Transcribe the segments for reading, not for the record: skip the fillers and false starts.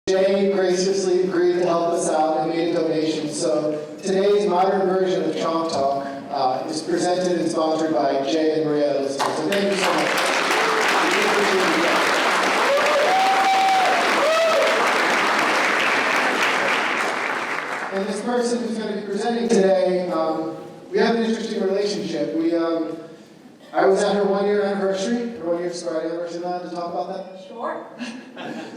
Jay graciously agreed to help us out and made a donation. So today's modern version of Chalk Talk is presented and sponsored by Jay and Maria Ellison. So thank you so much. And this person who's going to be presenting today, we have an interesting relationship. I was at her 1-year anniversary, her 1-year sobriety anniversary. Am I allowed to talk about that? Sure.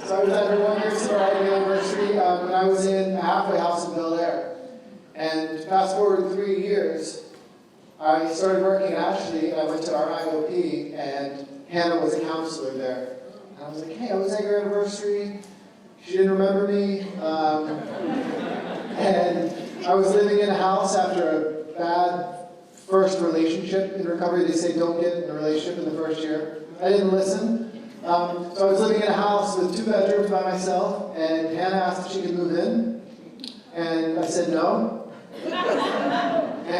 So I was at her 1-year sobriety anniversary when I was in a halfway house in Bel Air. And fast forward 3 years, I started working at Ashley, and I went to our IOP, and Hannah was a counselor there. And I was like, hey, I was at your anniversary. She didn't remember me. And I was living in a house after a bad first relationship in recovery. They say don't get in a relationship in the first year. I didn't listen. So I was living in a house with 2 bedrooms by myself, and Hannah asked if she could move in. And I said no. And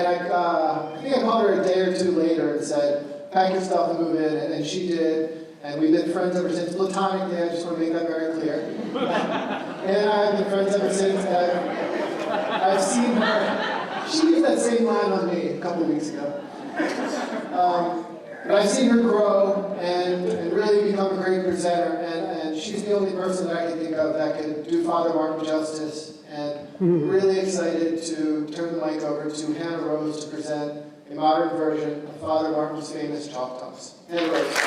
I think I called her a day or 2 later and said, pack your stuff and move in. And she did. And we've been friends ever since. Platonically, I just want to make that very clear. And I've been friends ever since. I've seen her. She used that same line on me a couple of weeks ago. But I've seen her grow and really become a great presenter. And she's the only person that I can think of that could do Father Martin justice. And really excited to turn the mic over to Hannah Rose to present a modern version of Father Martin's famous Chalk Talks. Hannah Rose.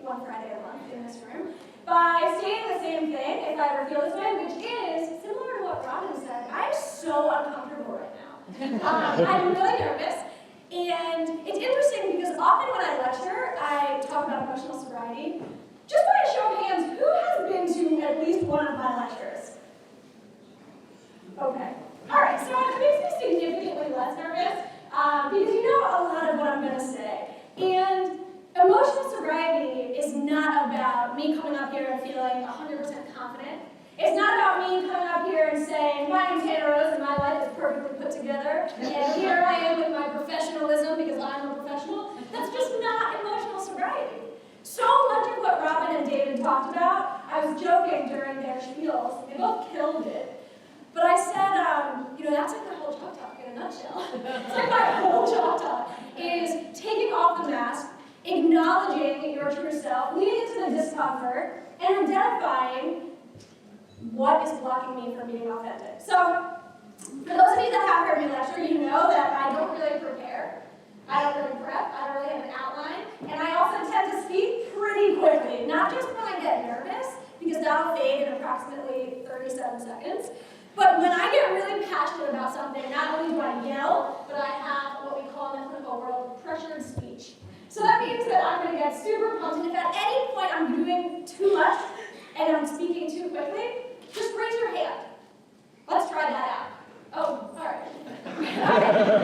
One Friday a month in this room, by saying the same thing, if I ever feel this way, which is similar to what Robin said. I'm so uncomfortable right now. I'm really nervous, and it's interesting because often when I lecture, I talk about emotional sobriety. Just by a show of hands, who has been to at least one of my lectures? Okay. All right, so it makes me significantly less nervous because you know a lot of what I'm going to say. And emotional sobriety is not about me coming up here and feeling 100% confident. It's not about me coming up here and saying, my name's Hannah Rose and my life is perfectly put together, and here I am with my professionalism because I'm a professional. That's just not emotional sobriety. So much of what Robin and David talked about, I was joking during their spiels. They both killed it. But I said, that's like my whole Chalk Talk in a nutshell. It's like my whole Chalk Talk is taking off the mask, acknowledging your true self, leaning into the discomfort, and identifying what is blocking me from being authentic. So, for those of you that have heard me lecture, you know that I don't really prepare. I don't really prep. I don't really have an outline. And I also tend to speak pretty quickly, not just when I get nervous, because that'll fade in approximately 37 seconds. But when I get really passionate about something, not only do I yell, but I have what we call in the clinical world pressured speech. So that means that I'm going to get super pumped, and if at any point I'm doing too much and I'm speaking too quickly, just raise your hand. Let's try that out. Oh, all right. Okay.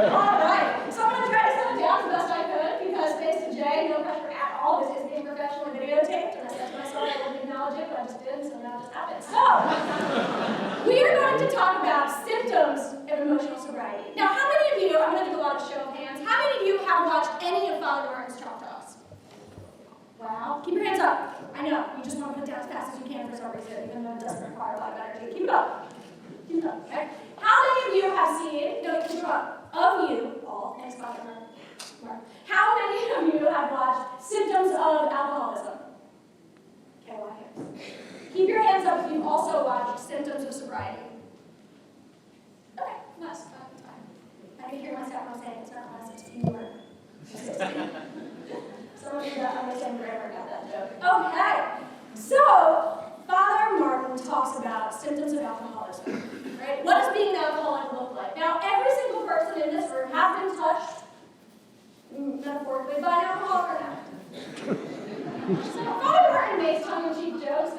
All right. So I'm going to try to set it down the best I could because, thanks to Jay, no pressure at all. This is being professionally videotaped, and I said to myself I wouldn't acknowledge it, but I just did, so now it just happened. So, we are going to talk about symptoms of emotional sobriety. Now, how many of you, I'm going to do a lot of show of hands, how many of you have watched any of Father Martin's Chalk Talks? Wow. Keep your hands up. I know, you just want to put it down as fast as you can for some reason, even though it doesn't require a lot of energy. Keep it up. Keep it up, okay? How many of you have seen, no, keep it up, of you, all, thanks Father Martin. How many of you have watched symptoms of alcoholism? Okay, well, hands. Keep your hands up if you've also watched symptoms of sobriety. Okay, nice. I can hear myself when I'm saying it's not less, it's fewer. Some of you that understand grammar got that joke. Okay, so Father Martin talks about symptoms of alcoholism. Right? What does being an alcoholic look like? Now, every single person in this room has been touched, metaphorically, by an alcoholic or not. So Father Martin makes tongue-in-cheek jokes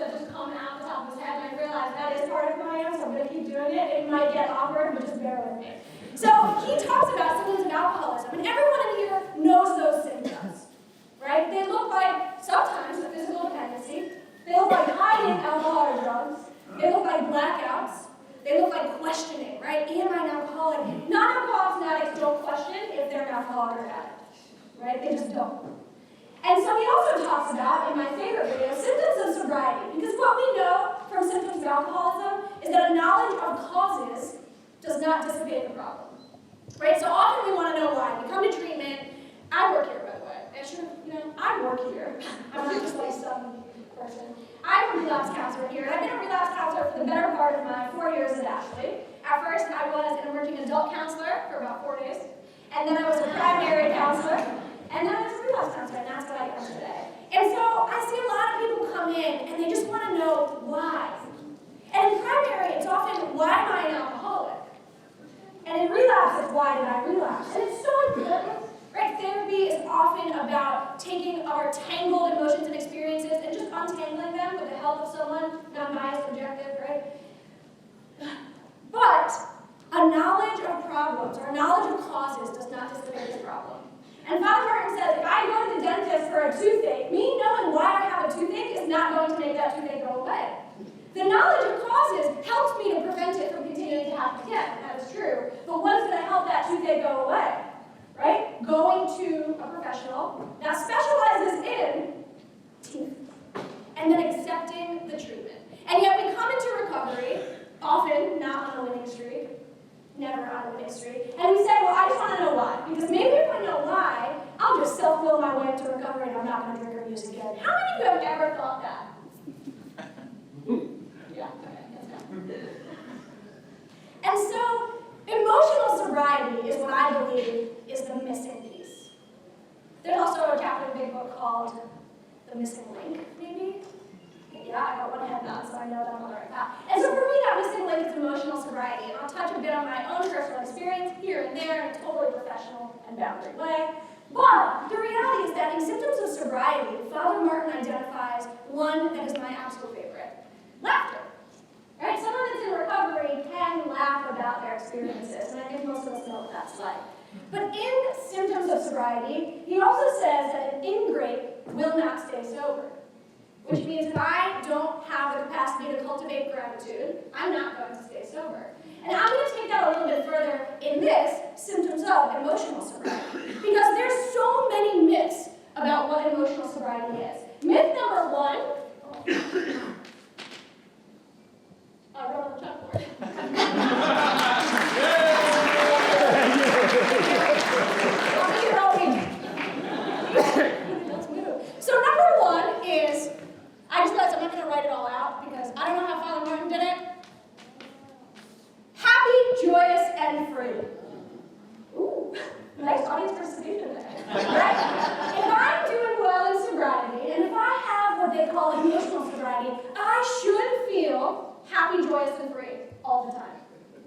hard as I am, so I'm going to keep doing it. It might get awkward, but just bear with me. So he talks about symptoms of alcoholism, and everyone in here knows those symptoms, right? They look like, sometimes, a physical dependency. They look like hiding alcohol or drugs. They look like blackouts. They look like questioning, right? Am I an alcoholic? Non-alcoholics and addicts don't question if they're an alcoholic or addict, right? They just don't. And so he also talks about, in my favorite video, symptoms of sobriety. Because what we know from symptoms of alcoholism is that a knowledge of causes does not dissipate the problem. Right? So often we want to know why. We come to treatment. I work here, by the way. I work here. I'm not just like some person. I'm a relapse counselor here. I've been a relapse counselor for the better part of my 4 years at Ashley. At first, I was an emerging adult counselor for about 4 days. And then I was a primary counselor. And then I was a relapse counselor, and that's what I am today. And so I see a lot of people come in, and they just want to know why. And in primary, it's often, why am I an alcoholic? And in relapse, it's why did I relapse? And it's so important, right? Therapy is often about taking our tangled emotions and experiences and just untangling them with the help of someone, non-biased, objective, right? But a knowledge of problems, or a knowledge of causes, does not dissipate the problem. And Father Martin says, if I go to the dentist for a toothache, me knowing why I have a toothache is not going to make that toothache go away. The knowledge of causes helps me to prevent it from continuing to happen again. That is true. But what is going to help that toothache go away? Right? Going to a professional that specializes in teeth. And then accepting the treatment. And yet we come into recovery, often not on a winning streak, never on a winning streak, and we say, well, I just want to know why. Because maybe if I know why, I'll just self-will my way into recovery and I'm not going to drink or use again. How many of you have ever thought that? Yeah, okay, that's fine. And so, emotional sobriety is what I believe is the missing piece. There's also a chapter in the big book called The Missing Link, maybe? Yeah, I got one head nod, so I know that I'm on the right path. And so for me, that missing link is emotional sobriety. And I'll touch a bit on my own personal experience here and there in a totally professional and boundary way. But the reality is that in symptoms of sobriety, Father Martin identifies one that is my absolute favorite. Laughter. Right? Someone that's in recovery can laugh about their experiences, and I think most of us know what that's like. But in symptoms of sobriety, he also says that an ingrate will not stay sober. Which means if I don't have the capacity to cultivate gratitude, I'm not going to stay sober. And I'm going to take that a little bit further in this, symptoms of emotional sobriety. Because there's so many myths about what emotional sobriety is. Myth number one, I wrote on the chalkboard. So number one is, I just realized I'm not going to write it all out because I don't know how Father Martin did it. Happy, joyous, and free. Ooh, nice audience participation there. Right? If I'm doing well in sobriety, and if I have what they call emotional sobriety, I should feel happy, joyous, and free all the time.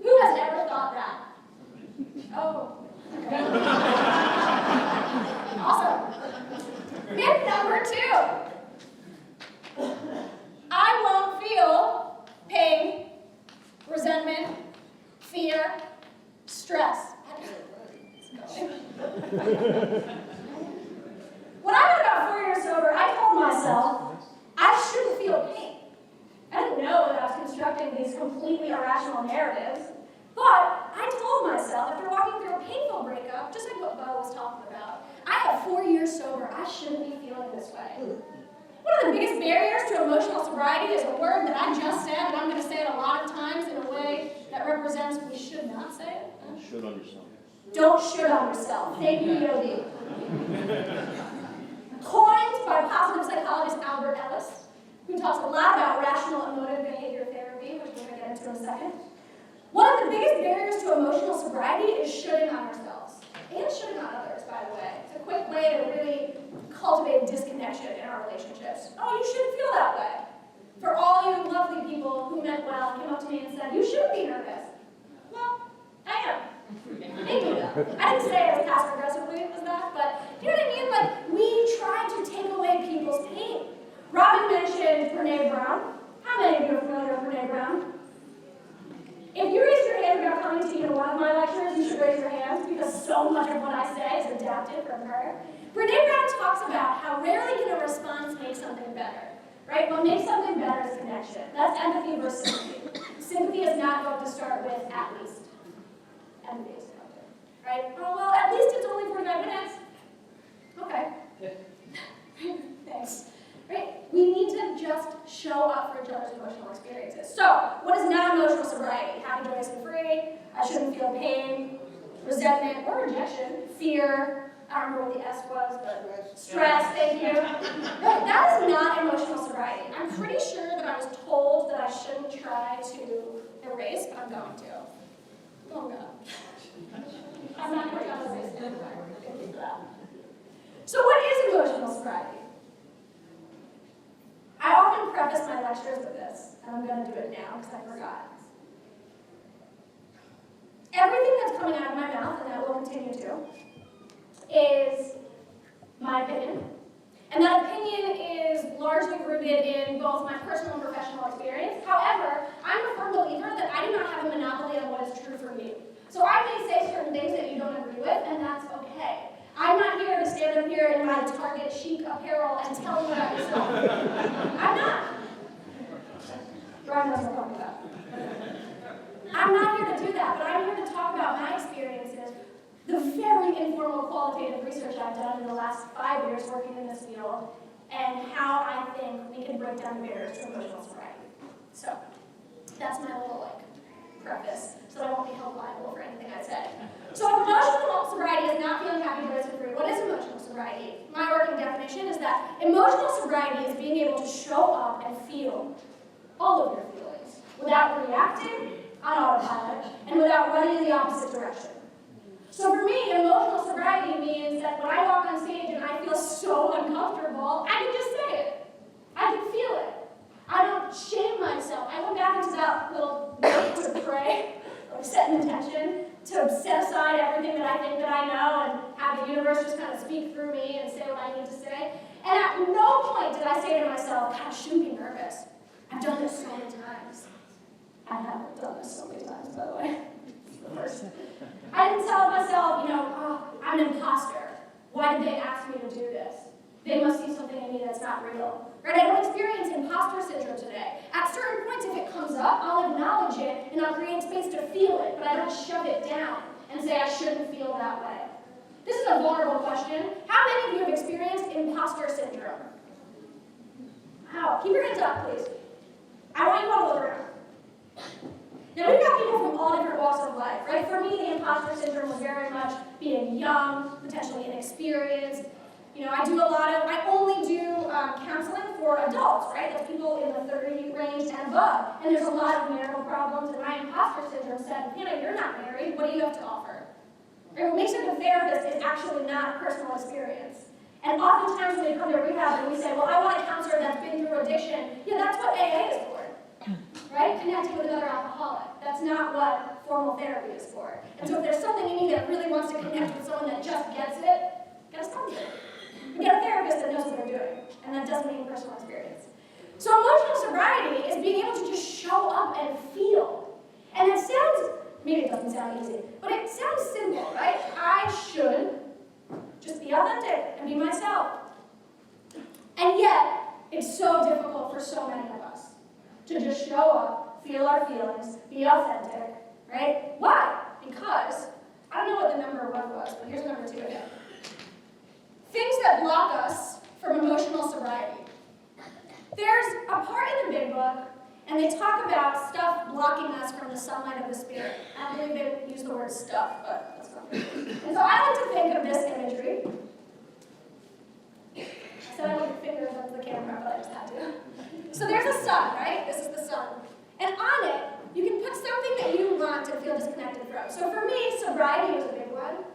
Who has ever thought that? Oh, okay. Awesome. Myth number two. I won't feel pain, resentment, fear, stress. When I was about 4 years sober, I told myself I shouldn't feel pain. I didn't know that I was constructing these completely irrational narratives, but I told myself after walking through a painful breakup, just like what Bo was talking about, I have 4 years sober, I shouldn't be feeling this way. One of the biggest barriers to emotional sobriety is a word that I just said, and I'm going to say it a lot of times in a way that represents we should not say it. Should on yourself. Don't should on yourself. Thank you, Yogi. Coined by positive psychologist Albert Ellis, who talks a lot about rational emotive behavior therapy, which we're going to get into in a second. One of the biggest barriers to emotional sobriety is shoulding on ourselves. And shoulding on others, by the way. It's a quick way to really cultivate disconnection in our relationships. Oh, you shouldn't feel that way. For all you lovely people who meant well and came up to me and said, you shouldn't be nervous. Well, I am. Thank you, though. I didn't say it as passive-aggressively as that, but you know what I mean? Like, we try to take away people's pain. Robin mentioned Brene Brown. How many of you are familiar with Brene Brown? harder. Brene Brown talks about how rarely can a response make something better, right? What makes something better is connection. That's empathy versus sympathy. Sympathy is not going to start with at least. Empathy is going to, right? Oh, well, at least it's only 45 minutes. Okay. Thanks. Right? We need to just show up for each other's emotional experiences. So, what is not emotional sobriety? Happy, joyous, and free. I shouldn't feel pain, resentment, or rejection, fear. I don't remember what the S was, but stress, thank you. No, that is not emotional sobriety. I'm pretty sure that I was told that I shouldn't try to erase, but I'm going to. Oh, God. I'm not going to try to erase it. So what is emotional sobriety? I often preface my lectures with this, and I'm going to do it now because I forgot. Everything that's coming out of my mouth, and that will continue to, is my opinion. And that opinion is largely rooted in both my personal and professional experience. However, I'm a firm believer that I do not have a monopoly on what is true for you. So I may say certain things that you don't agree with, and that's okay. I'm not here to stand up here in my Target chic apparel and tell you about yourself. I'm not. Brian knows what I'm talking about. I'm not here to do that, but I'm here to talk about my experiences, the very informal qualitative research I've done in the last 5 years working in this field, and how I think we can break down the barriers to emotional sobriety. So, that's my little, preface, so I won't be held liable for anything I say. So if emotional sobriety is not feeling happy, joyous, and free, what is emotional sobriety? My working definition is that emotional sobriety is being able to show up and feel all of your feelings without reacting on autopilot and without running in the opposite direction. So for me, emotional sobriety means that when I walk on stage and I feel so uncomfortable, I can just say it. I can feel it. I don't shame myself. I go back into that little note to pray, or set an intention, to set aside everything that I think that I know and have the universe just kind of speak through me and say what I need to say. And at no point did I say to myself, God, I shouldn't be nervous. I've done this so many times. I haven't done this so many times, by the way. It's the worst. I didn't tell myself, oh, I'm an imposter. Why did they ask me to do this? They must see something in me that's not real. Right? I don't experience imposter syndrome today. At certain points, if it comes up, I'll acknowledge it and I'll create space to feel it, but I don't shove it down and say I shouldn't feel that way. This is a vulnerable question. How many of you have experienced imposter syndrome? Wow. Keep your hands up, please. I want you all to look around. Now, we've got people from all different walks of life, right? For me, the imposter syndrome was very much being young, potentially inexperienced. I only do counseling for adults, right? That's people in the 30 range and above. And there's a lot of marital problems, and my imposter syndrome said, you're not married, what do you have to offer? Right? What makes you a good therapist is actually not personal experience. And oftentimes when we come to rehab and we say, well, I want a counselor that's been through addiction, that's what AA is for. Right? Connecting with another alcoholic. That's not what formal therapy is for. And so if there's something in me that really wants to connect with someone that just gets it, get a sponsor. Get a therapist that knows what they're doing. And that doesn't mean personal experience. So emotional sobriety is being able to just show up and feel. And it sounds, maybe it doesn't sound easy, but it sounds simple, right? I should just be authentic and be myself. And yet, it's so difficult for so many of us to just show up, feel our feelings, be authentic, right? Why? Because, I don't know what the number one was, but here's number two again. Things that block us from emotional sobriety. There's a part in the big book, and they talk about stuff blocking us from the sunlight of the spirit. I believe they use the word stuff, but that's not good. And so I like to think of this imagery. I said I look at fingers onto the camera, but I just had to. So there's a sun, right? This is the sun. And on it, you can put something that you want to feel disconnected from. So for me, sobriety was a big one,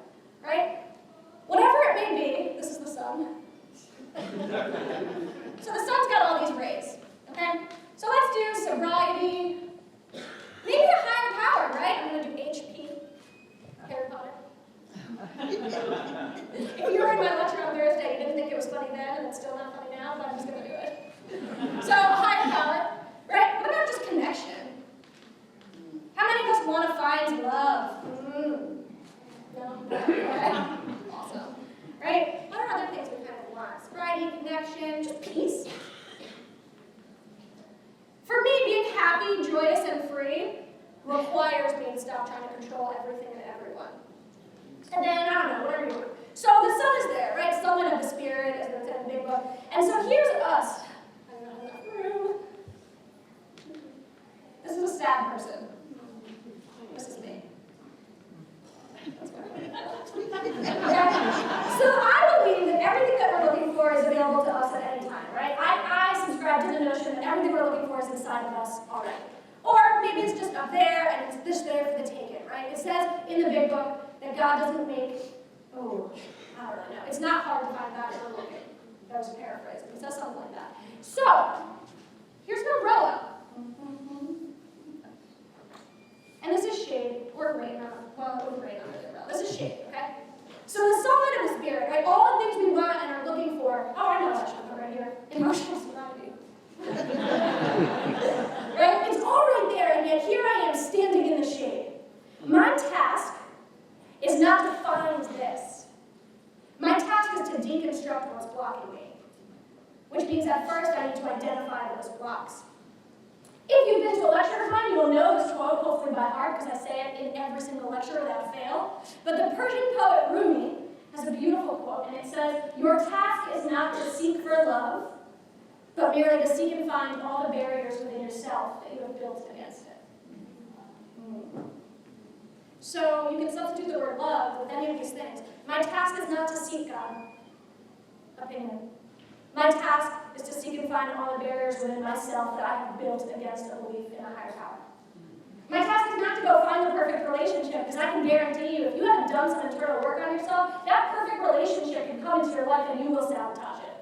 right? Whatever it may be, this is the sun. So the sun's got all these rays, okay? So let's do sobriety, maybe a higher power, right? I'm going to do HP, Harry Potter. If you were in my lecture on Thursday, you didn't think it was funny then, and it's still not funny now, but I'm just going to do it. So, higher power, right? What about just connection? How many of us want to find love? No? Okay. Awesome. Right? are other things we kind of want? Sobriety, connection, just peace. For me, being happy, joyous, and free requires me to stop trying to control everything and everyone. And then, I don't know, whatever you want. So the sun is there, right? Someone of the spirit, as it's in the big book. And so here's us. I don't know enough room. This is a sad person. This is me. Okay? So I believe that everything that we're looking for is available to us at any time, right? I subscribe to the notion that everything we're looking for is inside of us already. Or maybe it's just up there and it's just there for the taking, right? It says in the big book that God doesn't make, I don't really know. It's not hard to find God if we're looking. That was a paraphrase, but it says something like that. So, here's an umbrella. And this is shade, or rain, well, it would rain under the umbrella. This is shade, okay? So the sunlight of the spirit, right? All the things we want and are looking for. Oh, I know what I should put right here. Emotional sobriety. Right? It's all right there, and yet here I am standing in the shade. My task is not to find this. My task is to deconstruct what's blocking me. Which means at first I need to identify those blocks. If you've been to a lecture of mine, you will know this quote, hopefully by heart, because I say it in every single lecture without fail. But the Persian poet Rumi has a beautiful quote, and it says, "Your task is not to seek for love, but merely to seek and find all the barriers within yourself that you have built against it." So you can substitute the word love with any of these things. My task is not to seek God. Opinion. My task is to seek and find all the barriers within myself that I have built against a belief in a higher power. My task is not to go find the perfect relationship, because I can guarantee you, if you haven't done some internal work on yourself, that perfect relationship can come into your life and you will sabotage it.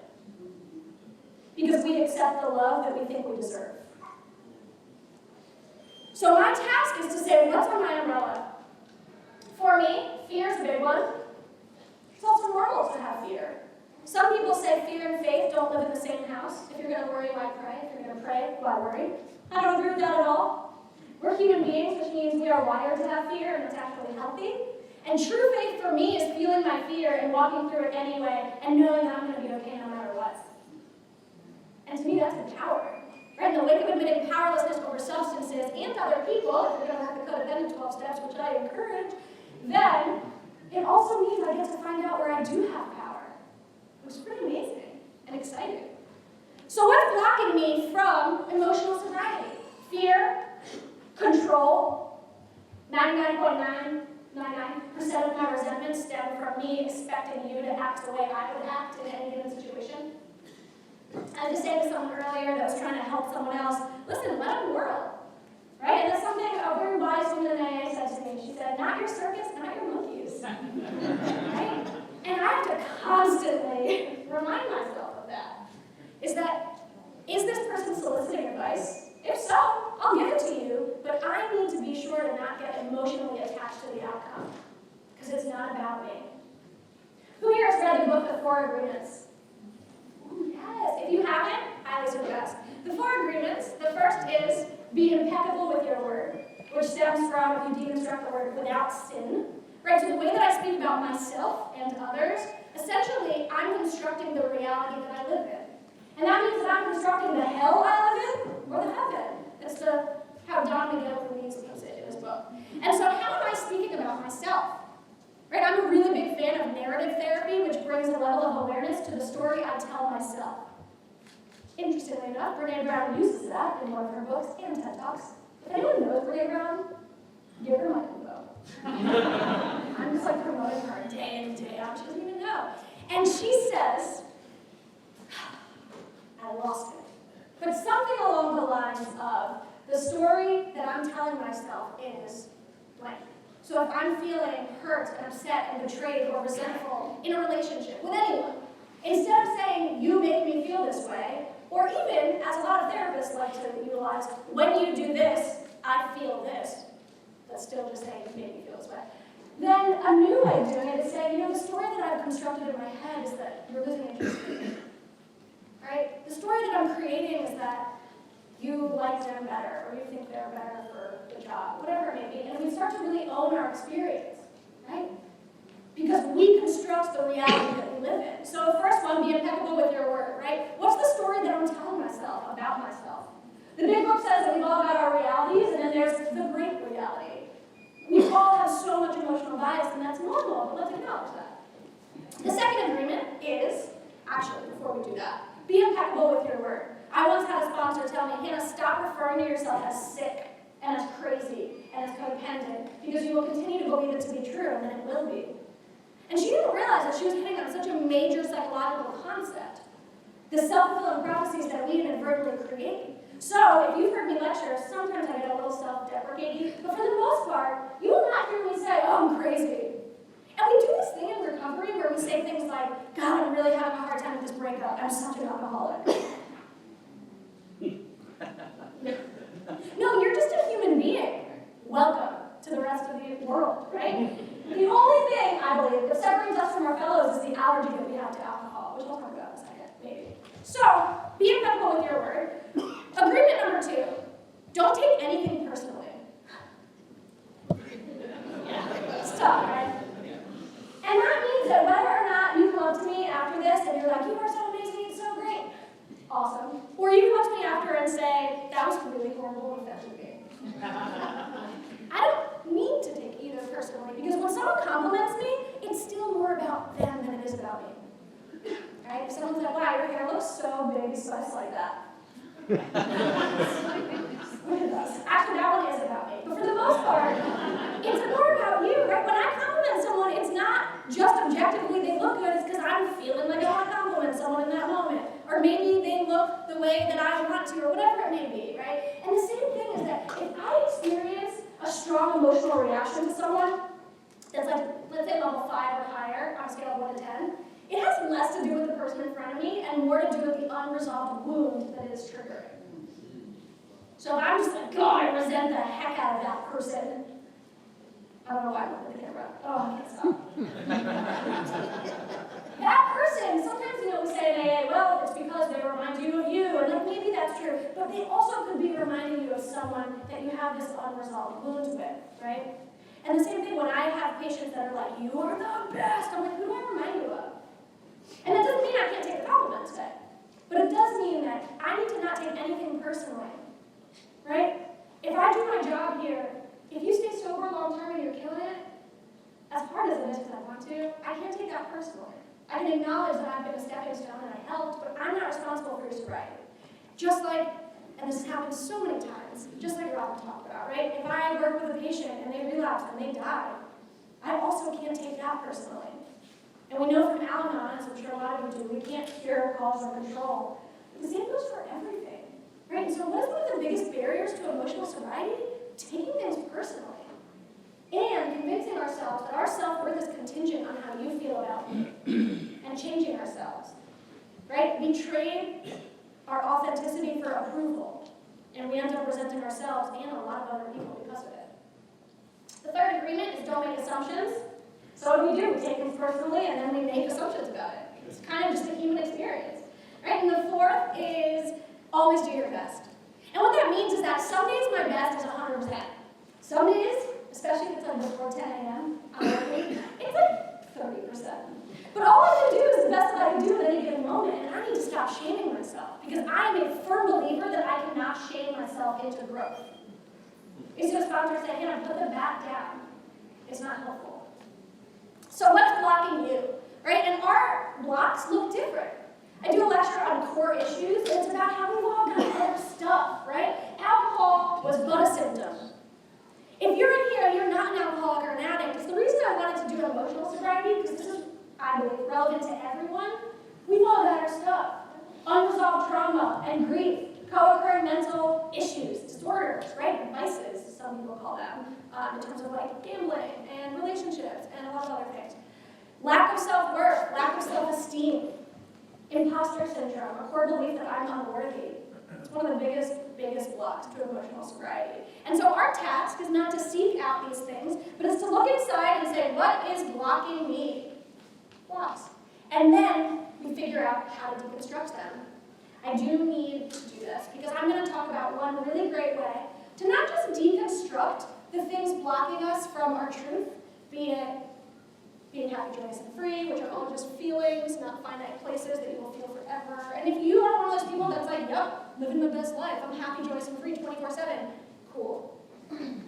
Because we accept the love that we think we deserve. So my task is to say, what's on my umbrella? For me, fear is a big one. It's also normal to have fear. Some people say fear and faith don't live in the same house. If you're going to worry, why pray? If you're going to pray, why worry? I don't agree with that at all. We're human beings, which means we are wired to have fear, and it's actually healthy. And true faith for me is feeling my fear and walking through it anyway, and knowing that I'm going to be okay no matter what. And to me, that's empowering. Right? In the wake of admitting powerlessness over substances and other people, if you're going to have to cut it into 12 steps, which I encourage, then it also means I get to find out where I do have power. Which is pretty amazing and exciting. So what's blocking me from emotional sobriety? Fear, control. 99.999% of my resentment stem from me expecting you to act the way I would act in any given situation. I was just saying to someone earlier that was trying to help someone else, listen, let them whirl. Right? And that's something a very wise woman in AA said to me. She said, not your circus, not your monkeys. Right? And I have to constantly remind myself of that. Is this person soliciting advice? If so, I'll give it to you, but I need to be sure to not get emotionally attached to the outcome, because it's not about me. Who here has read the book, The 4 Agreements? Yes. If you haven't, I highly suggest. The 4 Agreements, the first is be impeccable with your word, which stems from, if you deconstruct the word, without sin. Right, so the way that I speak about myself and others, essentially, I'm constructing the reality that I live in. And that means that I'm constructing the hell I live in, or the heaven. That's how Don Miguel Ruiz puts it in his book. And so how am I speaking about myself? Right, I'm a really big fan of narrative therapy, which brings a level of awareness to the story I tell myself. Interestingly enough, Brené Brown uses that in one of her books and TED Talks. If anyone knows Brené Brown, give her my info. I'm just like promoting her day in and day out. She doesn't even know. And she says, I lost it. But something along the lines of, the story that I'm telling myself is blank. So if I'm feeling hurt and upset and betrayed or resentful in a relationship with anyone, instead of saying, you make me feel this way, or even, as a lot of therapists like to utilize, when you do this, I feel this. That's still just saying, you make me feel this way. Then a new way of doing it is saying, the story that I've constructed in my head is that you're losing interest in me. Right? The story that I'm creating is that you like them better, or you think they're better for the job, whatever it may be. And we start to really own our experience, right? Because we construct the reality that we live in. So impeccable with your word, right? What's the story that I'm telling myself about myself? The big book says that we've all got our realities, and then there's the great reality. We all have so much emotional bias, and that's normal, but let's acknowledge that. The second agreement is, actually, before we do that, be impeccable with your word. I once had a sponsor tell me, Hannah, stop referring to yourself as sick, and as crazy, and as codependent, because you will continue to believe it to be true, and then it will be. And she didn't realize that she was hitting on such a major psychological concept, the self-fulfilling prophecies that we inadvertently create. So, if you've heard me lecture, sometimes I get a little self-deprecating, but for the most part, you will not hear me say, oh, I'm crazy. And we do this thing in recovery where we say things like, God, I'm really having a hard time with this breakup. I'm such an alcoholic. No, you're just a human being. Welcome to the rest of the world, right? The only thing, I believe, that separates us from our fellows is the allergy that we have to alcohol, which I'll talk about in a second, maybe. So, be impeccable with your word. Agreement number 2, don't take anything personally. It's tough, right? And that means that whether or not you come up to me after this and you're like, you are so amazing, it's so great, awesome. Or you come up to me after and say, that was really horrible and offended me. I don't mean to take either personally, because when someone compliments me, it's still more about them than it is about me. Right? If someone's like, wow, your hair looks so big, spice like that. Look at this. Actually, that one is about me. But for the most part, it's more about you, right? When I compliment someone, it's not just objectively they look good, it's because I'm feeling like I want to compliment someone in that moment. Or maybe they look the way that I want to, or whatever it may be, right? And the same thing is that if I experience a strong emotional reaction to someone that's like, let's say level 5 or higher on a scale of 1 to 10, it has less to do with the person in front of me and more to do with the unresolved wound that it is triggering. So if I'm just like, God, I resent the heck out of that person. I don't know why I'm looking at the camera. Oh, I can't stop. That person, sometimes, we say in AA, well, it's because they remind you of you, and like, maybe that's true, but they also could be reminding you of someone that you have this unresolved wound with, right? And the same thing when I have patients that are like, you are the best. I'm like, who do I remind you of? And that doesn't mean I can't take the compliment today, but it does mean that I need to not take anything personally, right? If I do my job here, if you stay sober long term and you're killing it, as hard as it is because I want to, I can't take that personally. I can acknowledge that I've been a stepping stone and I helped, but I'm not responsible for your sobriety. Just like, and this has happened so many times, just like Rob talked about, right? If I work with a patient and they relapse and they die, I also can't take that personally. And we know from Al-Anon, as I'm sure a lot of you do, we can't cure, cause, or control. The same goes for everything, right? And so what is one of the biggest barriers to emotional sobriety? Taking things personally. And convincing ourselves that our self-worth is contingent on how you feel about me. And changing ourselves, right? We trade our authenticity for approval. And we end up resenting ourselves and a lot of other people because of it. The third agreement is don't make assumptions. So what do? We take things personally and then we make assumptions about it. It's kind of just a human experience, right? And the fourth is always do your best. And what that means is that some days my best is 100%. Some days, especially if it's like before 10 a.m., it's like 30%. But all I can do is the best that I can do at any given moment, and I need to stop shaming myself, because I am a firm believer that I cannot shame myself into growth. It's just sponsor saying, Hannah, put the bat down. It's not helpful. So what's blocking you, right? And our blocks look different. I do a lecture on core issues, and it's about how we've all got other stuff, right? Alcohol was but a symptom. If you're in here and you're not an alcoholic or an addict, it's the reason I wanted to do emotional sobriety, because this is, I believe, relevant to everyone. We've all got our stuff. Unresolved trauma and grief, co-occurring mental issues, disorders, right? Vices, some people call them, in terms of like gambling and relationships and a lot of other things. Lack of self-worth, lack of self-esteem, imposter syndrome, a core belief that I'm unworthy. It's one of the biggest blocks to emotional sobriety. And so our task is not to seek out these things, but it's to look inside and say, what is blocking me? Blocks. And then we figure out how to deconstruct them. I do need to do this because I'm going to talk about one really great way to not just deconstruct the things blocking us from our truth, be it being happy, joyous, and free, which are all just feelings, not finite places that you will feel up, living my best life. I'm happy, joyous, and free 24/7. Cool.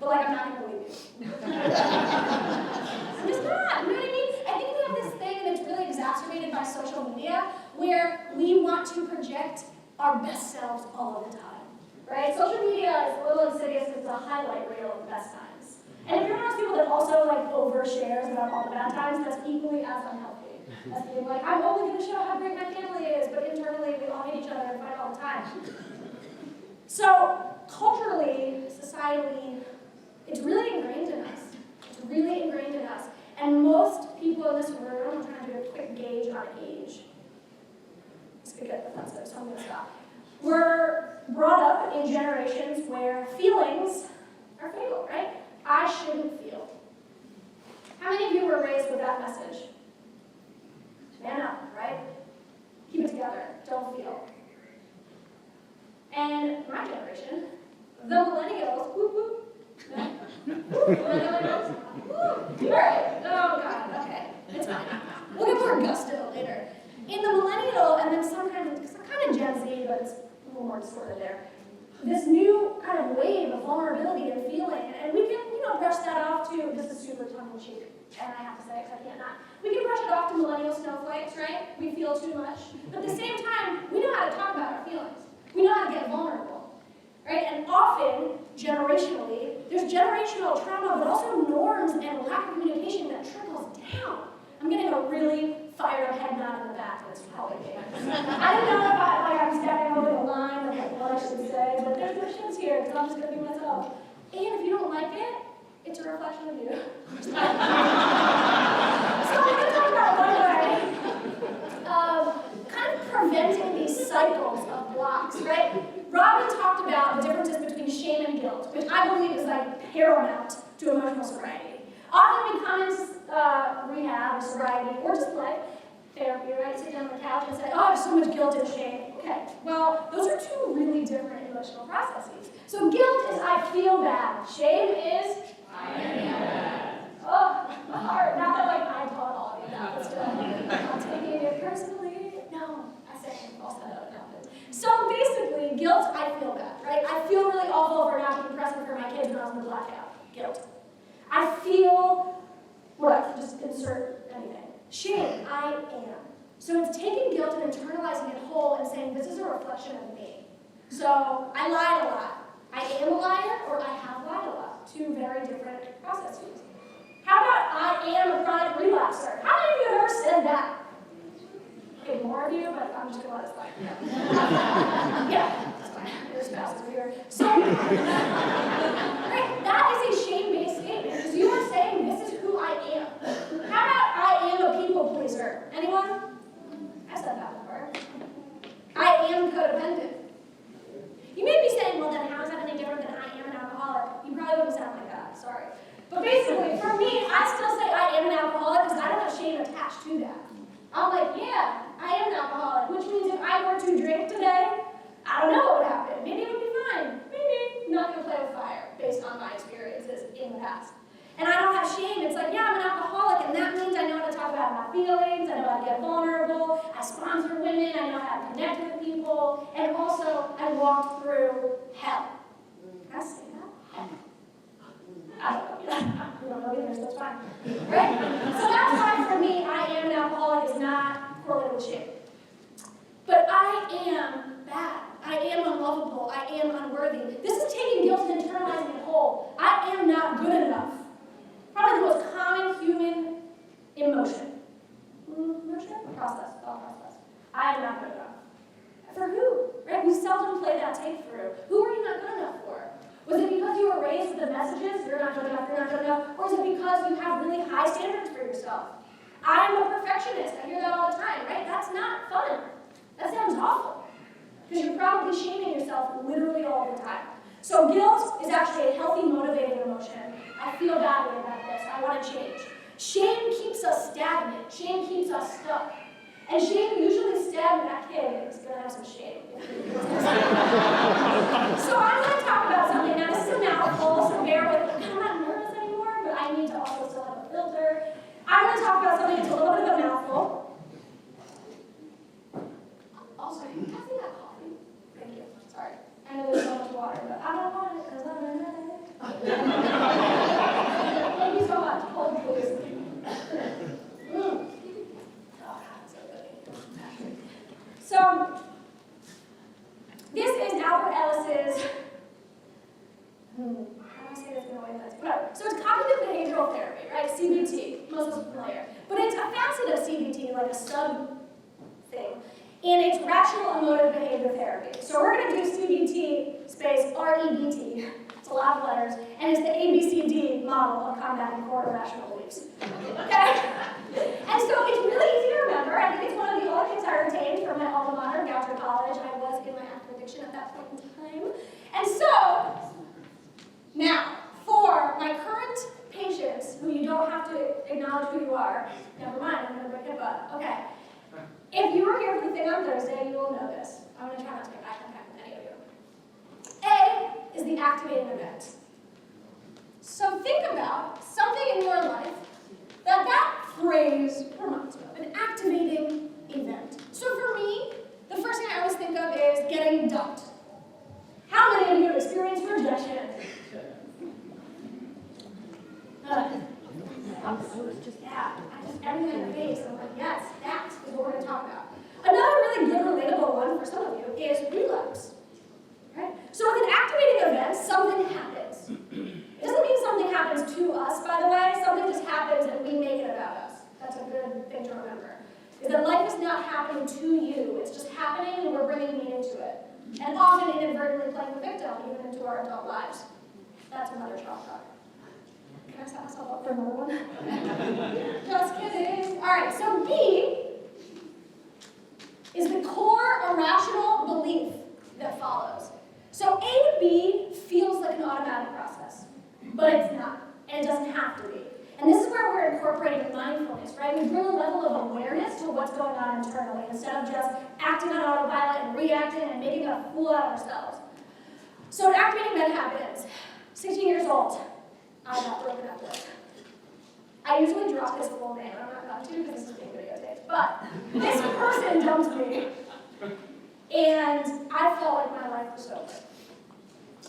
But like, I'm not gonna believe you. I'm just not, you know what I mean? I think we have this thing that's really exacerbated by social media where we want to project our best selves all of the time, right? Social media is a little insidious because it's a highlight reel of the best times. And if you're one of those people that also like overshares about all the bad times, that's equally as unhealthy. As being like, I'm only gonna show how great my family is, but internally we all hate each other and fight all the time. So, culturally, societally, it's really ingrained in us. It's really ingrained in us. And most people in this room, I'm trying to do a quick gauge on age. This could get offensive, so I'm going to stop. We're brought up in generations where feelings are fatal, right? I shouldn't feel. How many of you were raised with that message? Man up, right? Keep it together. Don't feel. And my generation, the millennials, whoop whoop. Millennials, whoop. Right. Oh God. Okay. It's fine. We'll get more gusto later. In the millennial, and then some kind of Gen Z, but it's a little more distorted there. This new kind of wave of vulnerability and feeling, and we can, brush that off to, this is super tongue-in-cheek, and I have to say, because I can't not. We can brush it off to millennial snowflakes, right? We feel too much. But at the same time, we know how to talk about our feelings. We know how to get vulnerable, right? And often, generationally, there's generational trauma, but also norms and lack of communication that trickles down. I'm getting a really fired up head nod in the back, and it's probably me. I don't know if I'm stepping over the line of what I should say, but there's no shins here, because I'm just going to be myself. And if you don't like it, it's a reflection of you. So I'm going to talk about one way, kind of preventing these cycles of blocks, right? Robin talked about the differences between shame and guilt, which I believe is like paramount to emotional sobriety. Often we come into rehab or sobriety, or just like therapy, right? Sit down on the couch and say, oh, I have so much guilt and shame. Okay, well, those are two really different emotional processes. So guilt is I feel bad. Shame is I am bad. Oh, my heart. Not that like I taught all of you that, but still, I'm taking it personally. No, I say false that out. So basically, guilt, I feel bad, right? I feel really awful for not being present for my kids when I was in the blackout. Guilt. I feel, what? Just insert anything. Shame, I am. So it's taking guilt and internalizing it whole and saying, this is a reflection of me. So I lied a lot. I am a liar, or I have lied a lot. Two very different processes. How about I am a chronic relapser? How many of you have ever said that? Okay, more of you, but I'm just going to let it slide. Yeah, that's fine. Your spouse is here. So, right, that is a shame-based statement, because you are saying this is who I am. How about I am a people pleaser? Anyone? I've said that before. I am codependent. You may be saying, well, then how is that any different than I am an alcoholic? You probably wouldn't sound like that, sorry. But basically, for me, I still say I am an alcoholic because I don't have shame attached to that. I'm like, yeah, I am an alcoholic, which means if I were to drink today, I don't know what would happen. Maybe it would be fine. Maybe. I'm not going to play with fire based on my experiences in the past. And I don't have shame. It's like, yeah, I'm an alcoholic, and that means I know how to talk about my feelings, I know how to get vulnerable, I sponsor women, I know how to connect with people, and also I walked through hell. Can I say that? Hell. I don't know. You don't know either, so it's fine. Right? So that's why for me, I am an alcoholic is not correlated with shame. But I am bad. I am unlovable. I am unworthy. This is taking guilt and internalizing it whole. I am not good enough. Probably the most common human emotion. Thought process. I am not good enough. For who? Right? We seldom play that tape through. Who are you not good enough for? Was it because you were raised with the messages, you're not good enough, you're not good enough? Or is it because you have really high standards for yourself? I'm a perfectionist. I hear that all the time, right? That's not fun. That sounds awful. Because you're probably shaming yourself literally all the time. So guilt is actually a healthy, motivating emotion. I feel badly about this. I want to change. Shame keeps us stagnant. Shame keeps us stuck. And shame usually stagnant. That kid is going to have some shame. So I'm going to talk about something. Now, this is a mouthful, so bear with me. I'm not nervous anymore, but I need to also still have a filter. I'm going to talk about something that's a little bit of a mouthful. Also, can I see that coffee? Thank you. So this is Albert Ellis's, how do I say this in a way that's, whatever. So it's cognitive behavioral therapy, right? CBT, most of us are familiar. But it's a facet of CBT, like a sub thing. And it's rational emotive behavior therapy. So we're going to do CBT space REBT. It's a lot of letters. And it's the ABCD model of combating core irrational beliefs. Okay? And so it's really easy to remember. I think it's one of the only things I retained from my alma mater, Goucher College. I was in my active addiction at that point in time. And so, now, for my current patients, who you don't have to acknowledge who you are, never mind, I'm going to break HIPAA. Okay. If you were here for the thing on Thursday, you will know this. I'm going to try not to get eye contact with any of you. A is the activating event. So think about something in your life that phrase reminds you of, an activating event. So for me, the first thing I always think of is getting dumped. How many of you have experienced rejection? Everything in the face. I'm like, yes, that is what we're going to talk about. Another really good, relatable one for some of you is relapse. Right? So with an activating event, something happens. It doesn't mean something happens to us, by the way. Something just happens and we make it about us. That's a good thing to remember. Is that life is not happening to you. It's just happening and we're bringing meaning to it. And often inadvertently playing the victim even into our adult lives. That's another chalk talk. Can I set myself up for another one? Just kidding. All right, so B is the core irrational belief that follows. So A to B feels like an automatic process, but it's not, and it doesn't have to be. And this is where we're incorporating mindfulness, right? We bring a level of awareness to what's going on internally instead of just acting on autopilot and reacting and making a fool out of ourselves. So an activating event happens. 16 years old. I got broken up with. I usually drop his full name. I'm not going to because this is being videotaped. But this person dumped me. And I felt like my life was over.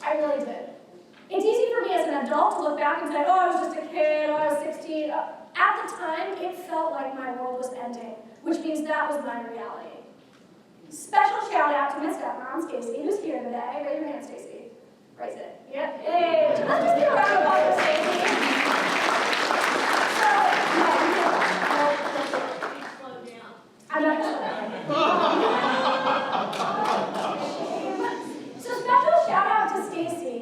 I really did. It's easy for me as an adult to look back and say, oh, I was just a kid, oh, I was 16. At the time, it felt like my world was ending, which means that was my reality. Special shout out to my stepmom, Stacy, who's here today. Raise your hand, Stacy. Raise it. Yep. Hey. Let's just give a round of applause for Stacy. So, slow down. I'm not going to slow down. So special shout out to Stacy,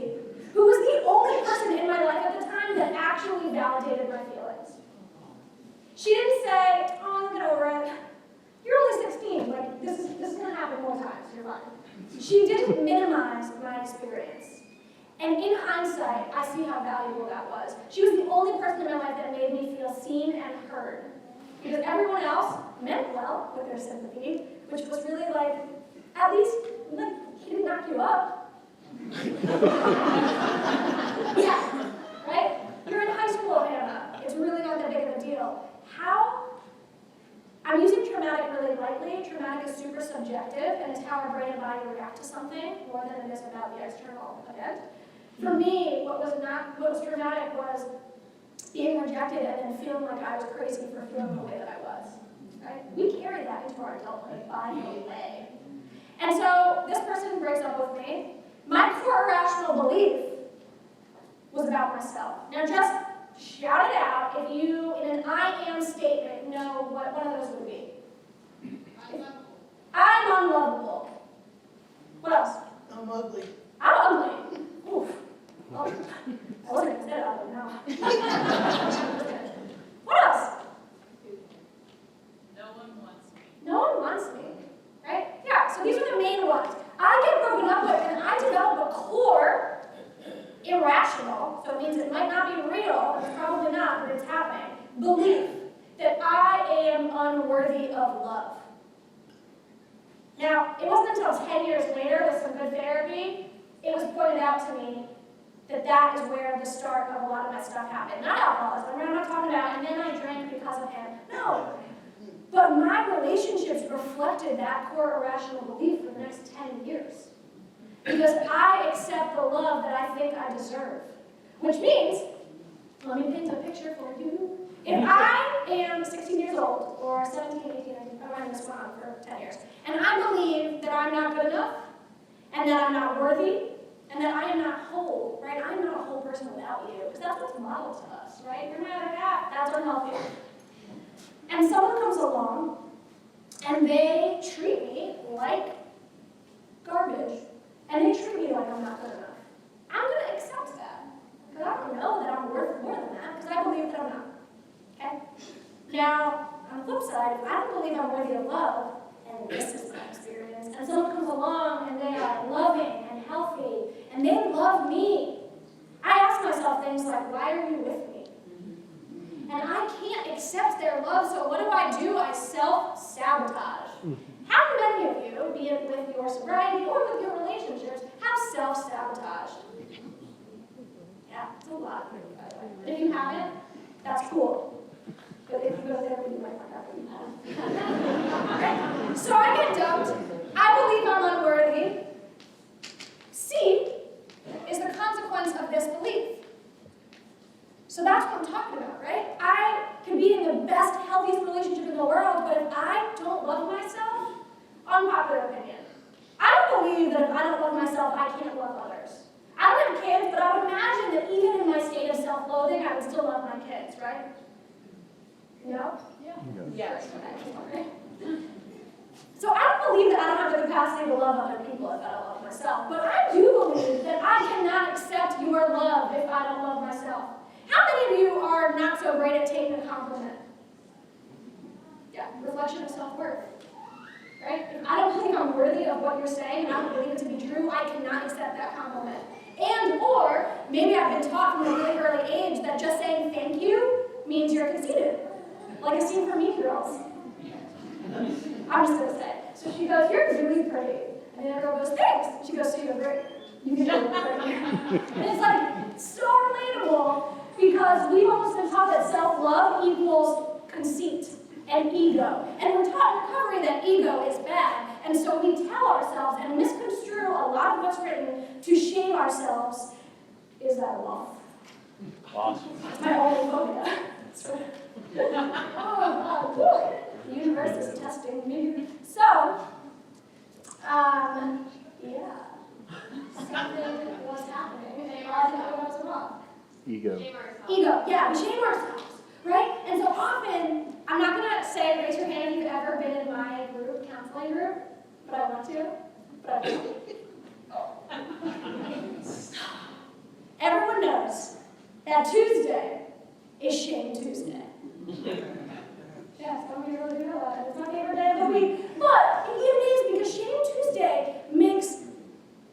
who was the only person in my life at the time that actually validated my feelings. She didn't say, oh, get over it. You're only 16. Like, this is going to happen more times. You're fine. She didn't minimize my experience. And in hindsight, I see how valuable that was. She was the only person in my life that made me feel seen and heard. Because everyone else meant well with their sympathy, which was really like, at least, like, he didn't knock you up. Yeah, right? You're in high school, Hannah. It's really not that big of a deal. I'm using traumatic really lightly. Traumatic is super subjective, and it's how our brain and body react to something more than it is about the external event. For me, what was traumatic was being rejected and then feeling like I was crazy for feeling the way that I was. Right? We carry that into our adulthood by the way. And so this person breaks up with me. My core irrational belief was about myself. Now just shout it out if you, in an I am statement, know what one of those would be. I'm unlovable. What else? I'm ugly. I'm ugly. Oof. Oh, I wasn't going to say it ugly, no. What else? No one wants me. No one wants me. Right? Yeah, so these are the main ones. I get broken up with and I develop a core irrational, so it means it might not be real, it's probably not, but it's happening, belief that I am unworthy of love. Now, it wasn't until 10 years later with some good therapy, it was pointed out to me that that is where the start of a lot of my stuff happened. Not alcoholism, I'm not talking about, and then I drank because of him. No. But my relationships reflected that core irrational belief for the next 10 years. Because I accept the love that I think I deserve. Which means, let me paint a picture for you. If I am 16 years old, or 17, 18, 19, I've been running this one on for 10 years, and I believe I'm not good enough, and that I'm not worthy, and that I am not whole, right? I am not a whole person without you, because that's what's modeled to us, right? You're not a half, that's unhealthy. And someone comes along, and they treat me like garbage, and they treat me like I'm not good enough. I'm going to accept that, because I don't know that I'm worth more than that, because I believe that I'm not, okay? Now, on the flip side, if I don't believe I'm worthy of love, and this is my experience, and someone comes along and they are loving and healthy, and they love me, I ask myself things like, why are you with me? And I can't accept their love, so what do? I self-sabotage. How many of you, be it with your sobriety or with your relationships, have self-sabotaged? Yeah, it's a lot, by the way. If you haven't, that's cool. But if you go to therapy, you might find out that you have. Right? So I get dumped. I believe I'm unworthy. C is the consequence of this belief. So that's what I'm talking about, right? I can be in the best, healthiest relationship in the world, but if I don't love myself, unpopular opinion. I don't believe that if I don't love myself, I can't love others. I don't have kids, but I would imagine that even in my state of self-loathing, I would still love my kids, right? No? Yeah. Yes. Okay. So I don't believe that I don't have the capacity to love other people if I don't love myself, but I do believe that I cannot accept your love if I don't love myself. How many of you are not so great at taking a compliment? Yeah, reflection of self-worth. Right? If I don't believe I'm worthy of what you're saying and I don't believe it to be true, I cannot accept that compliment. And or maybe I've been taught from a really early age that just saying thank you means you're conceited. Like a scene from Mean Girls. I'm just gonna say. So she goes, "You're really pretty." And the other girl goes, "Thanks." She goes, "So you're great. You can do it pretty." And it's like so relatable because we've almost been taught that self-love equals conceit and ego. And we're taught in recovery that ego is bad. And so we tell ourselves and misconstrue a lot of what's written to shame ourselves. Is that a law? Awesome. That's my only phobia. Oh, God. The universe is testing me. So, yeah. Something was happening. I think I was wrong. Ego. Ego, yeah, we shame ourselves, right? And so often, I'm not going to say, raise your hand if you've ever been in my group, counseling group, but I want to, but I don't. Everyone knows that Tuesday is Shame Tuesday. Yeah, some of you really do know that. It's my favorite day of the week. But it even is because Shame Tuesday makes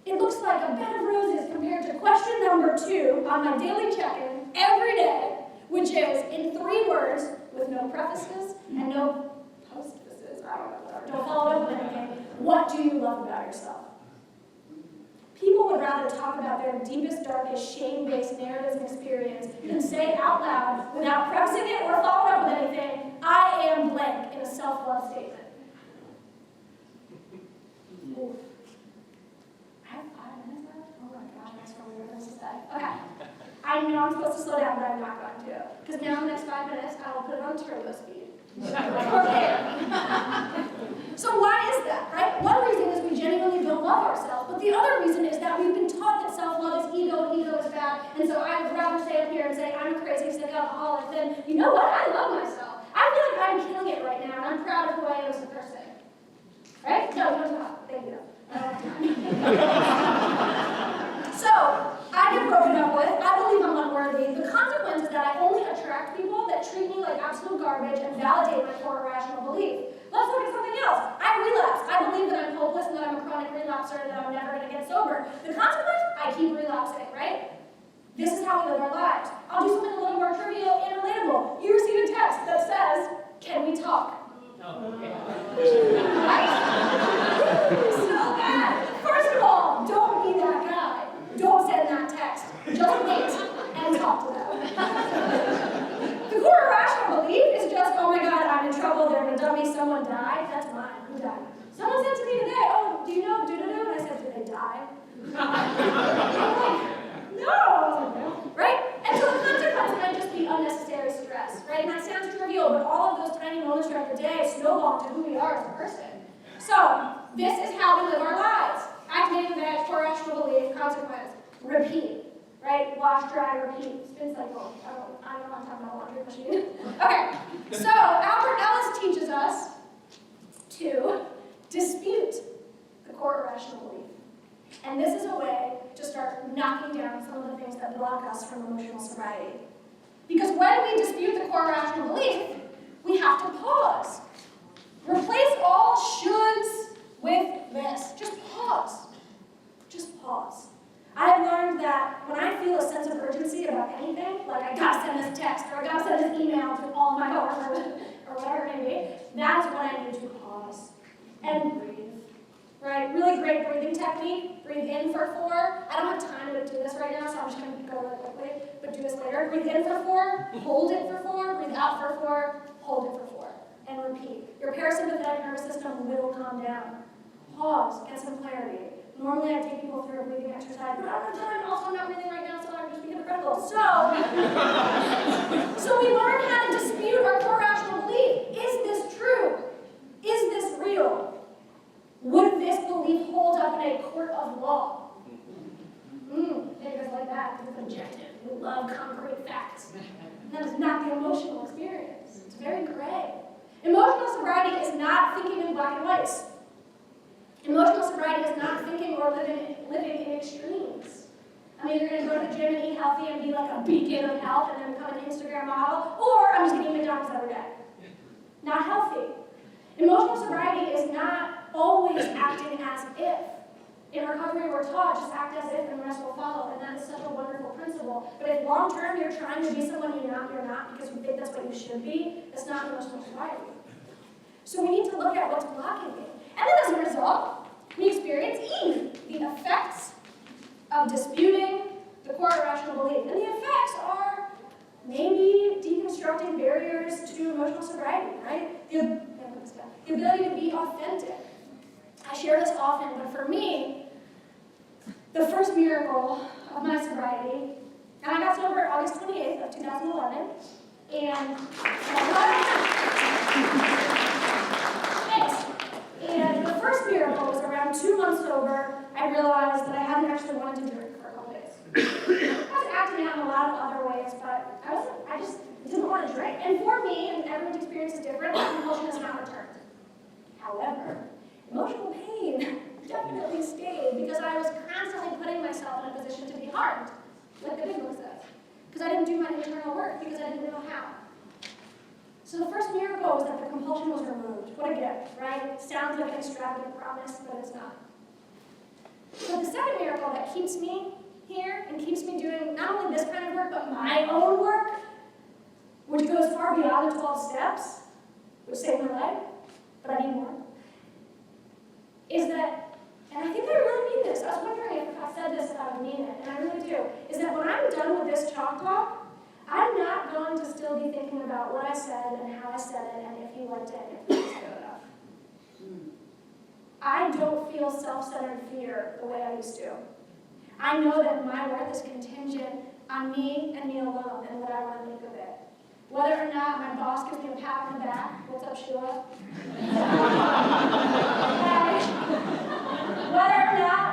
it looks like a bed of roses compared to question number 2 on my daily check-in every day, which is in 3 words with no prefaces and no postfaces. I don't know, whatever. Don't follow it up with anything. What do you love about yourself? People would rather talk about their deepest, darkest, shame-based narratives and experience than say out loud, without prefacing it or following up with anything, I am blank in a self-love statement. Ooh. I have 5 minutes left? Oh my gosh, that's probably what I was to say. Okay. I know I'm supposed to slow down, but I'm not going to. Because now in the next 5 minutes, I will put it on turbo speed. Okay. So why is that, right? One reason is we genuinely don't love ourselves, but the other reason is that we've been taught that self-love is ego and ego is bad, and so I would rather stay up here and say I'm a crazy, sick alcoholic than, you know what, I love myself. I feel like I'm killing it right now, and I'm proud of who I am as a person. Right? No, you don't talk. Thank you. So, I get broken up with, I believe I'm unworthy. The consequence is that I only attract people that treat me like absolute garbage and validate my core irrational belief. Let's look at something else. I relapse. I believe that I'm hopeless and that I'm a chronic relapser and that I'm never going to get sober. The consequence? I keep relapsing, right? This is how we live our lives. I'll do something a little more trivial and relatable. You receive a text that says, "Can we talk?" Right? So bad. First of all, don't be that guy. Don't send that text. Just wait and talk to them. The core irrational belief is just, oh my God, I'm in trouble, they're gonna dump me, someone died. That's mine. Who died? Someone said to me today, oh, do you know do-do-do? And I said, did they die? No. Right? And so the consequence might just be unnecessary stress, right? And that sounds trivial, but all of those tiny moments throughout the day snowball to who we are as a person. So, This is how we live our lives. Activating the core rational belief, consequence, repeat, right? Wash, dry, repeat, spin cycle. I don't know what I'm talking about, laundry machine. Okay, so Albert Ellis teaches us to dispute the core irrational belief. And this is a way to start knocking down some of the things that block us from emotional sobriety. Because when we dispute the core irrational belief, we have to pause. Replace all shoulds with this. Just pause. Just pause. I've learned that when I feel a sense of urgency about anything, like I gotta send this text, or I gotta send this email to all of my coworkers, or whatever it may be, that's when I need to pause and breathe. Right? Really great breathing technique. Breathe in for 4. I don't have time to do this right now, so I'm just going to go really quickly, but do this later. Breathe in for 4, hold it for 4, breathe out for 4, hold it for 4, and repeat. Your parasympathetic nervous system will calm down. Pause, get some clarity. Normally I take people through a breathing exercise, but I don't have time, also I'm not breathing right now, so I'm just being hypocritical. So we learn how to dispute our core rational belief. Is this true? Is this real? Would this belief hold up in a court of law? It is like that, because it's objective. We love concrete facts. That is not the emotional experience. It's very gray. Emotional sobriety is not thinking in black and whites. Emotional sobriety is not thinking or living in extremes. I'm either going to go to the gym and eat healthy and be like a beacon of health and then become an Instagram model, or I'm just going to eat McDonald's every day. Not healthy. Emotional sobriety is not always acting as if. In recovery, we're taught just act as if and the rest will follow, and that is such a wonderful principle. But if long term you're trying to be someone you're not because you think that's what you should be, that's not emotional sobriety. So we need to look at what's blocking you. And then as a result, we experience E, the effects of disputing the core irrational belief. And the effects are maybe deconstructing barriers to emotional sobriety, right? The ability to be authentic. I share this often, but for me, the first miracle of my sobriety, and I got sober August 28th of 2011, and thanks. And the first miracle was around 2 months sober. I realized that I hadn't actually wanted to drink for a couple days. I was acting out in a lot of other ways, but I just didn't want to drink. And for me, and everyone's experience is different, that compulsion has not returned. However, emotional pain definitely stayed because I was constantly putting myself in a position to be harmed, like the big book says, because I didn't do my internal work, because I didn't know how. So the first miracle was that the compulsion was removed. What a gift, right? Sounds like an extravagant promise, but it's not. So the second miracle that keeps me here and keeps me doing not only this kind of work, but my own work, which goes far beyond the 12 steps, which saved my life, but I need more, is that, and I think I really mean this, I was wondering if I said this, if I would mean it, and I really do, is that when I'm done with this chalk talk, I'm not going to still be thinking about what I said and how I said it and if you liked it and if you was good enough. I don't feel self-centered fear the way I used to. I know that my worth is contingent on me and me alone and what I want to make of it. Whether or not my boss gives me a pat on the back, what's up, Sheila? Whether or not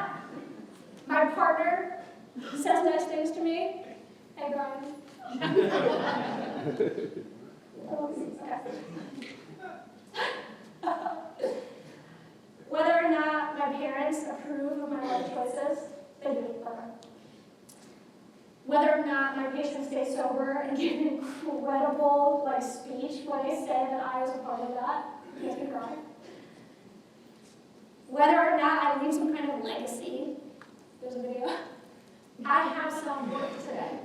my partner says nice things to me, hey, Brian. Whether or not my parents approve of my life choices, they do. Whether or not my patients stay sober and give an incredible speech when they say that I was a part of that, makes me cry. Whether or not I leave some kind of legacy, there's a video, I have self-worth today.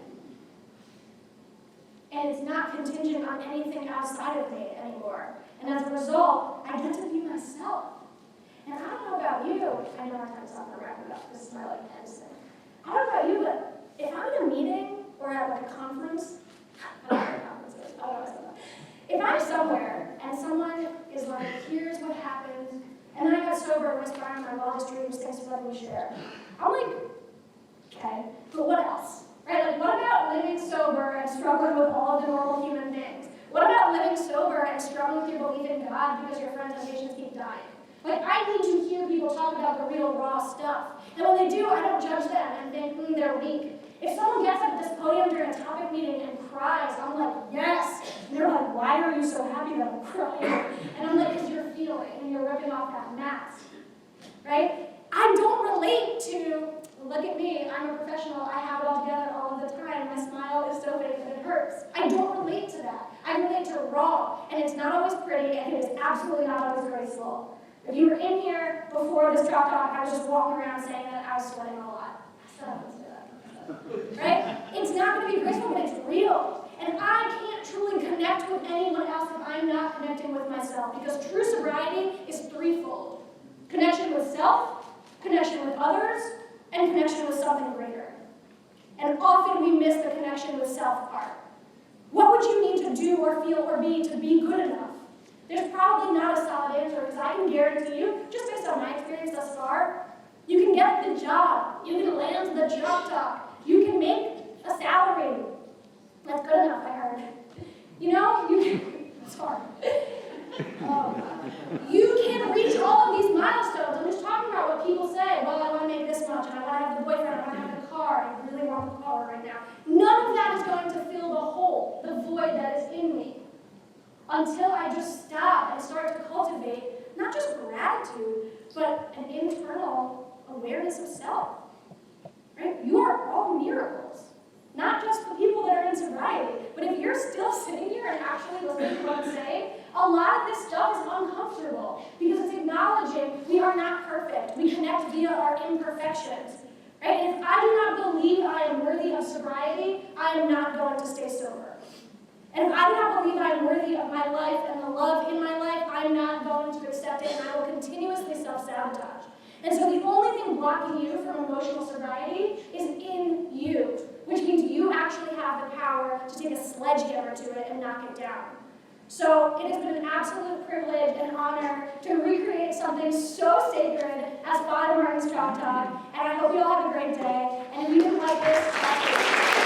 And it's not contingent on anything outside of me anymore. And as a result, I get to be myself. And I don't know about you, I know our time's up, I'm wrapping up, this is my end thing. I don't know about you, but if I'm in a meeting or at a conference, I don't know what conferences, I don't know what if I'm somewhere and someone is like, here's what happened, and then I got sober and inspiring my wildest dreams, thanks for letting me share. I'm like, okay, but what else? Right? What about living sober and struggling with all of the normal human things? What about living sober and struggling with your belief in God because your friends and patients keep dying? I need to hear people real raw stuff. And when they do, I don't judge them and think, they're weak. If someone gets up at this podium during a topic meeting and cries, I'm like, yes. And they're like, why are you so happy that I'm crying? And I'm like, because you're feeling and you're ripping off that mask, right? I don't relate to, look at me, I'm a professional, I have it all together all of the time, my smile is so fake that it hurts. I don't relate to that. I relate to raw, and it's not always pretty, and it is absolutely not always graceful. If you were in here before this drop talk, I was just walking around saying that I was sweating a lot. I said I was right? It's not going to be graceful, but it's real. And I can't truly connect with anyone else if I'm not connecting with myself, because true sobriety is threefold. Connection with self, connection with others, and connection with something greater. And often we miss the connection with self part. What would you need to do or feel or be to be good enough? There's probably not a solid answer, because I can guarantee you, just based on my experience thus far, you can get the job, you can land the job talk, you can make a salary. That's good enough, I heard. You know, it's hard. You can reach all of these milestones. I'm just talking about what people say. Well, I want to make this much, and I want to have the boyfriend, I want to have the car, I really want the car right now. None of that is going to fill the hole, the void that is in me, until I just stop and start to cultivate not just gratitude, but an internal awareness of self. Right? You are all miracles. Not just the people that are in sobriety, but if you're still sitting here and actually listening to what I'm saying, a lot of this stuff is uncomfortable because it's acknowledging we are not perfect. We connect via our imperfections. Right? And if I do not believe I am worthy of sobriety, I am not going to stay sober. And if I do not believe I am worthy of my life and the love in my life, I'm not going to accept it, and I will continuously self-sabotage. And so the only thing blocking you from emotional sobriety is in you, which means you actually have the power to take a sledgehammer to it and knock it down. So it has been an absolute privilege and honor to recreate something so sacred as Father Martin's Drop Talk, and I hope you all have a great day. And if you didn't like this, that's it.